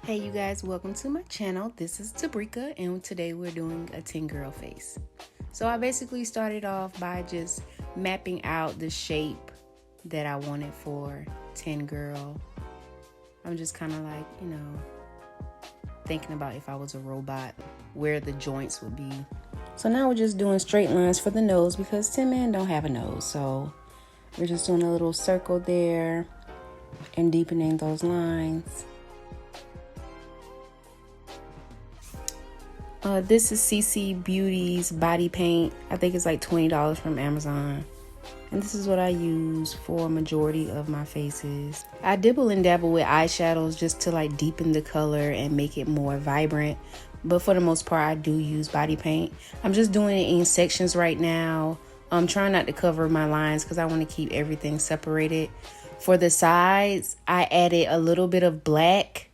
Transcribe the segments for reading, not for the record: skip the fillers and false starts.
Hey you guys, welcome to my channel. This is Tabrika and today we're doing a 10 girl face. So I basically started off by just mapping out the shape that I wanted for 10 girl. I'm just kind of like, thinking about if I was a robot, where the joints would be. So now we're just doing straight lines for the nose because 10 men don't have a nose. So we're just doing a little circle there and deepening those lines. This is CC Beauty's body paint. I think it's like $20 from Amazon. And this is what I use for a majority of my faces. I dibble and dabble with eyeshadows just to like deepen the color and make it more vibrant. But for the most part, I do use body paint. I'm just doing it in sections right now. I'm trying not to cover my lines because I want to keep everything separated. For the sides, I added a little bit of black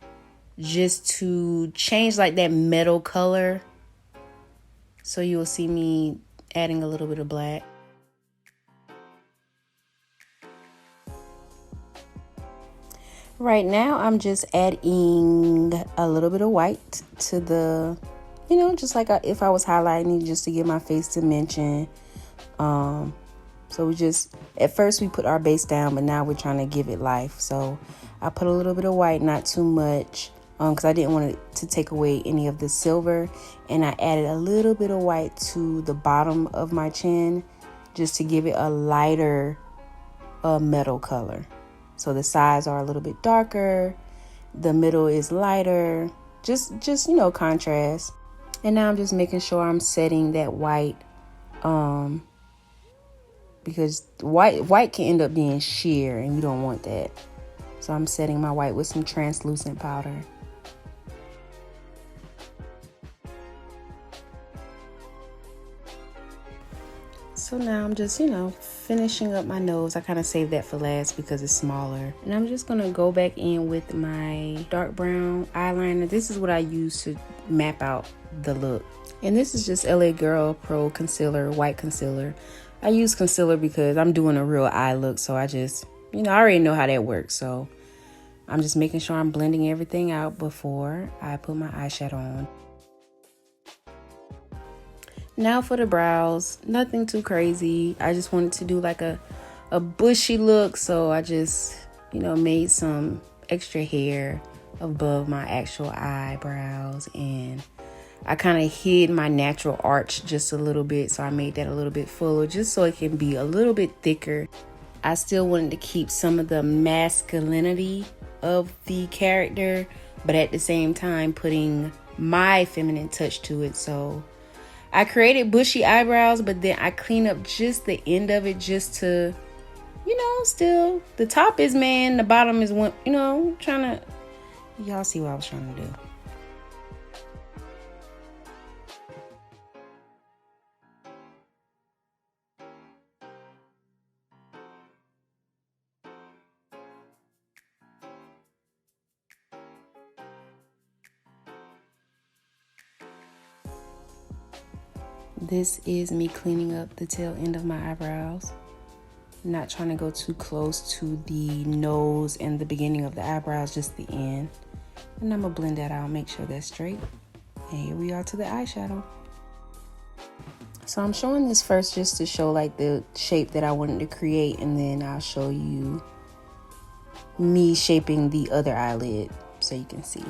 just to change like that metal color. So you'll see me adding a little bit of black. Right now I'm just adding a little bit of white to the, just like if I was highlighting just to give my face dimension. So we just, at first we put our base down, but now we're trying to give it life. So I put a little bit of white, not too much. Because I didn't want it to take away any of the silver, and I added a little bit of white to the bottom of my chin just to give it a lighter metal color. So the sides are a little bit darker, the middle is lighter, just contrast. And now I'm just making sure I'm setting that white because white can end up being sheer and you don't want that. So I'm setting my white with some translucent powder. So now I'm just, finishing up my nose. I kind of saved that for last because it's smaller. And I'm just going to go back in with my dark brown eyeliner. This is what I use to map out the look. And this is just LA Girl Pro Concealer, white concealer. I use concealer because I'm doing a real eye look. So I just, I already know how that works. So I'm just making sure I'm blending everything out before I put my eyeshadow on. Now for the brows, nothing too crazy. I just wanted to do like a bushy look, so I just, made some extra hair above my actual eyebrows, and I kind of hid my natural arch just a little bit, so I made that a little bit fuller just so it can be a little bit thicker. I still wanted to keep some of the masculinity of the character, but at the same time putting my feminine touch to it. So I created bushy eyebrows, but then I clean up just the end of it just to, still, the top is man, the bottom is one, y'all see what I was trying to do. This is me cleaning up the tail end of my eyebrows. Not trying to go too close to the nose and the beginning of the eyebrows, just the end. And I'm gonna blend that out, make sure that's straight. And here we are to the eyeshadow. So I'm showing this first just to show like the shape that I wanted to create, and then I'll show you me shaping the other eyelid so you can see.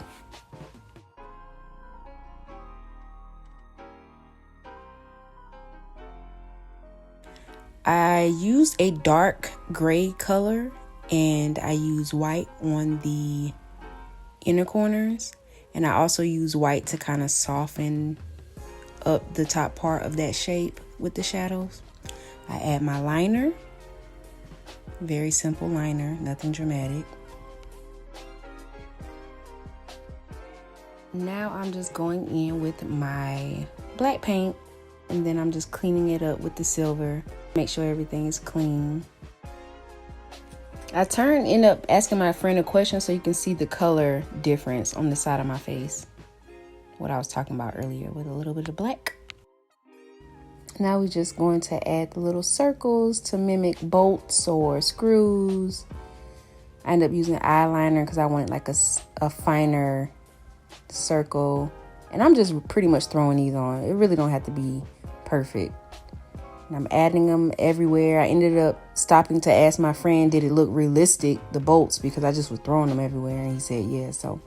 I used a dark gray color and I use white on the inner corners, and I also use white to kind of soften up the top part of that shape with the shadows. I add my liner, very simple liner, nothing dramatic. Now I'm just going in with my black paint, and then I'm just cleaning it up with the silver. Make sure everything is clean. I end up asking my friend a question so you can see the color difference on the side of my face. What I was talking about earlier with a little bit of black. Now we're just going to add the little circles to mimic bolts or screws. I end up using eyeliner because I wanted like a finer circle. And I'm just pretty much throwing these on. It really don't have to be perfect. And I'm adding them everywhere. I ended up stopping to ask my friend, did it look realistic, the bolts, because I just was throwing them everywhere. And he said, yeah. So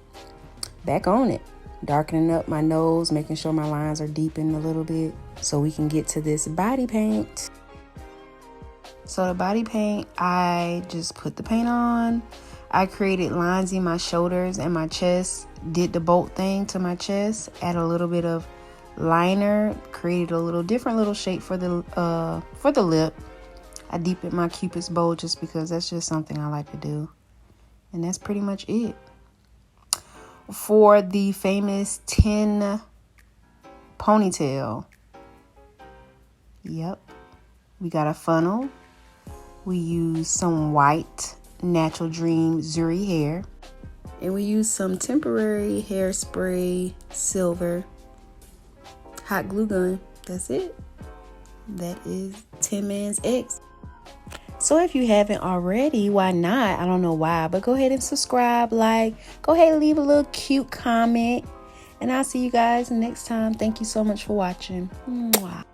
back on it. Darkening up my nose, making sure my lines are deepened a little bit so we can get to this body paint. So the body paint, I just put the paint on. I created lines in my shoulders and my chest, did the bolt thing to my chest, add a little bit of liner, created a little different little shape for the lip. I deepened my Cupid's bow just because that's just something I like to do. And that's pretty much it. For the famous 10 ponytail, yep, we got a funnel. We use some white Natural Dream Zuri hair. And we use some temporary hairspray, silver, hot glue gun. That's it. That is Tin Man's X. So if you haven't already, why not? I don't know why, but go ahead and subscribe, like, go ahead and leave a little cute comment. And I'll see you guys next time. Thank you so much for watching. Mwah.